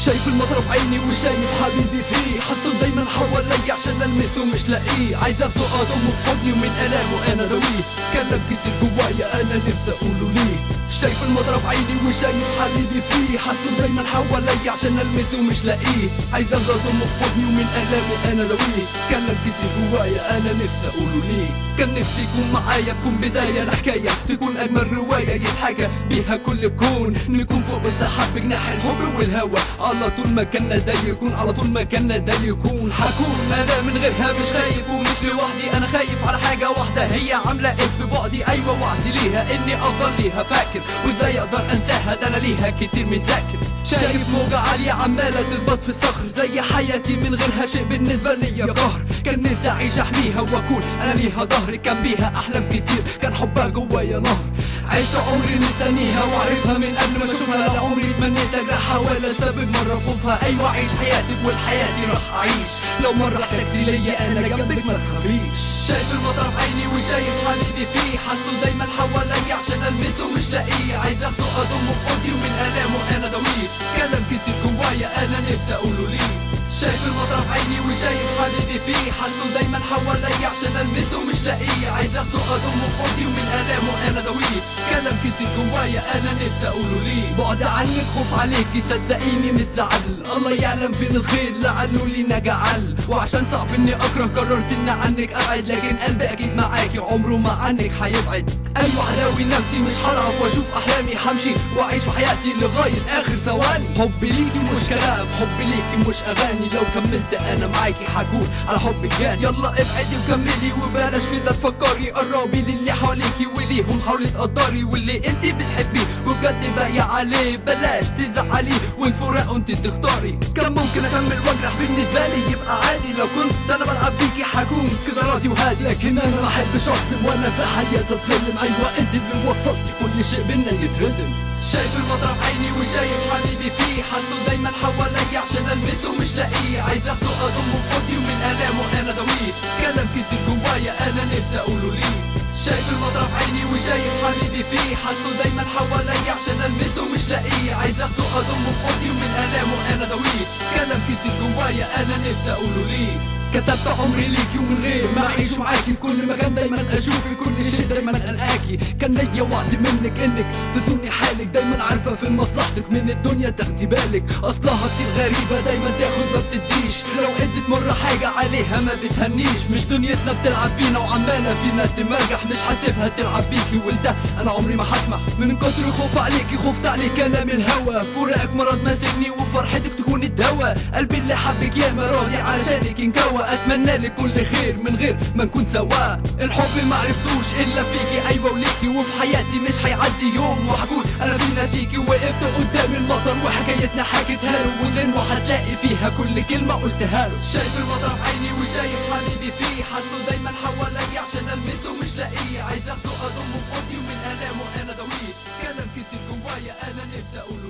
شايف المطر بعيني وشايف حبيبي فيه، حطه دايما حوالي عشان المسه مش لاقيه، عايز اخده اضمه في حضني ومن الامه انا دويه، كلام كتير جوايا انا نفسي اقوله ليه. شايف المطر بعيني وشايف حبيبي فيه، حطه دايما حوالي عشان المسه مش لاقيه، عايز اخده اضمه في حضني ومن الامه انا دويه، كلام كتير جوايا انا نفسي اقوله ليه. كان نفسي يكون معايا، تكون بدايه لحكايه، تكون اجمل روايه يتحكى بيها كل الكون، نكون فوق السحاب بجناح الحب والهوى، على طول مكاننا ده يكون، على طول مكاننا ده يكون. حكون انا من غيرها مش خايف ومش لوحدي، انا خايف على حاجه واحده هي عامله ايه في بعدي، ايوه وعدي ليها اني افضل ليها فاكر، وازاي اقدر انساها ده انا ليها كتير متذاكر. شايف موجة عالية عمالة تخبط في الصخر، زي حياتي من غيرها شيء بالنسبة لي قهر، كان نفسي اعيش احميها واكون انا ليها ظهر، كان بيها احلام كتير كان حبها جوايا نهر، عشت عمري مستنيها واعرفها من قبل ما اشوفها، لا عمري تمنيت اجرحها ولا سبب مرة خوفها، ايوه عيش حياتك والحياتي راح اعيش، لو مرة احتجتي ليا انا جنبك ما تخافيش. شايف المطر بعيني وشايف حبيبي فيه، حاسه دايما حواليا عشان المسه مش لاقيه، عايز اخده اضمه في حضني ومن الامه انا دويه، كلام كتير جوايا انا نفسي اقوله ليه. شايف المطر بعيني وشايف حبيبي فيه، حاسه دايما حواليا عشان المسه مش لاقيه، عايز اخده اضمه في حضني ومن الامه انا دويه، كلام كتير جوايا انا نفسي اقوله ليه. بعد عنك خوف عليكي صدقيني مش زعل، الله يعلم فين الخير لعله لينا جعل، وعشان صعب اني اكره قررت اني عنك ابعد، لكن قلبي اكيد معاكي عمره ما عنك هيبعد. ايوه هلاوي نفسي مش هضعف واشوف احلامي، همشي واعيش في حياتي لغايه اخر ثواني، حبي ليكي مش كلام، حبي ليكي مش اغاني، لو كملت انا معاكي هكون على حبك جاني، يلا ابعدي وكملي وبلاش في ده تفكري، قربي للي حواليكي وليهم حاولي تقدري، واللي انت بتحبيه وبجد باقي عليه بلاش تزعلي، والفراق انت تختاري. كان ممكن اكمل واجرح بالنسبه لي يبقى عادي، لو كنت انا بلعب بيكي هكون كده راضي وهادي، لكن انا ما احبش اظلم وانا في حياتي اتظلم، ايوه انت اللي وصلتي كل شيء بينا يتردم. شايف المطر بعيني وشايف حبيبي فيه، حاسه دايما حواليا عشان المسه مش لاقيه، عايز اخده اضمه في حضني ومن الامه انا دويه، كلام كتير جوايا انا نفسي اقوله ليه. شايف المطر بعيني وشايف حبيبي فيه، حاسه دايما حواليا عشان المسه مش لاقيه، عايز اخده اضمه في حضني ومن الامه انا دويه، كلام كتير جوايا انا نفسي اقوله ليه. كتبت عمري ليكي ومن غير ما اعيش معاكي في كل مكان، دايما اشوفي كل شيء دايما القاكي، كان ليا وعد منك انك تزوني حالك، دايما عارفه في مصلحتك من الدنيا تاخدي بالك، اصلها كتير غريبه دايما تاخد ما بتديش، لو ادت مره حاجه عليها ما بتهنيش، مش دنيتنا بتلعب بينا وعماله فينا تمرجح، مش حاسبها تلعب بيكي ولده انا عمري ما هسمح، من كتر خوف عليكي خفت عليك انا من الهوى، فراقك مرض ماسكني وفرحتك تكون الدواء، قلبي اللي حبك ياما راضي علشانك انكوى، اتمنى لك كل خير من غير ما نكون سوا، الحب ما عرفتوش الا فيكي ايوه وليكي، وفي حياتي مش هيعدي يوم وهكون انا في ناسيكي، وقفت قدام المطر وحكايتنا حكيتها له، والغنوه هتلاقي فيها كل كلمه قلتها له. شايف المطر بعيني وشايف حبيبي فيه، حاسه دايما حواليا عشان المسه مش لاقيه، عايز اخده اضمه في حضني ومن الامه انا دويه، كلام كتير جوايا انا نفسي اقوله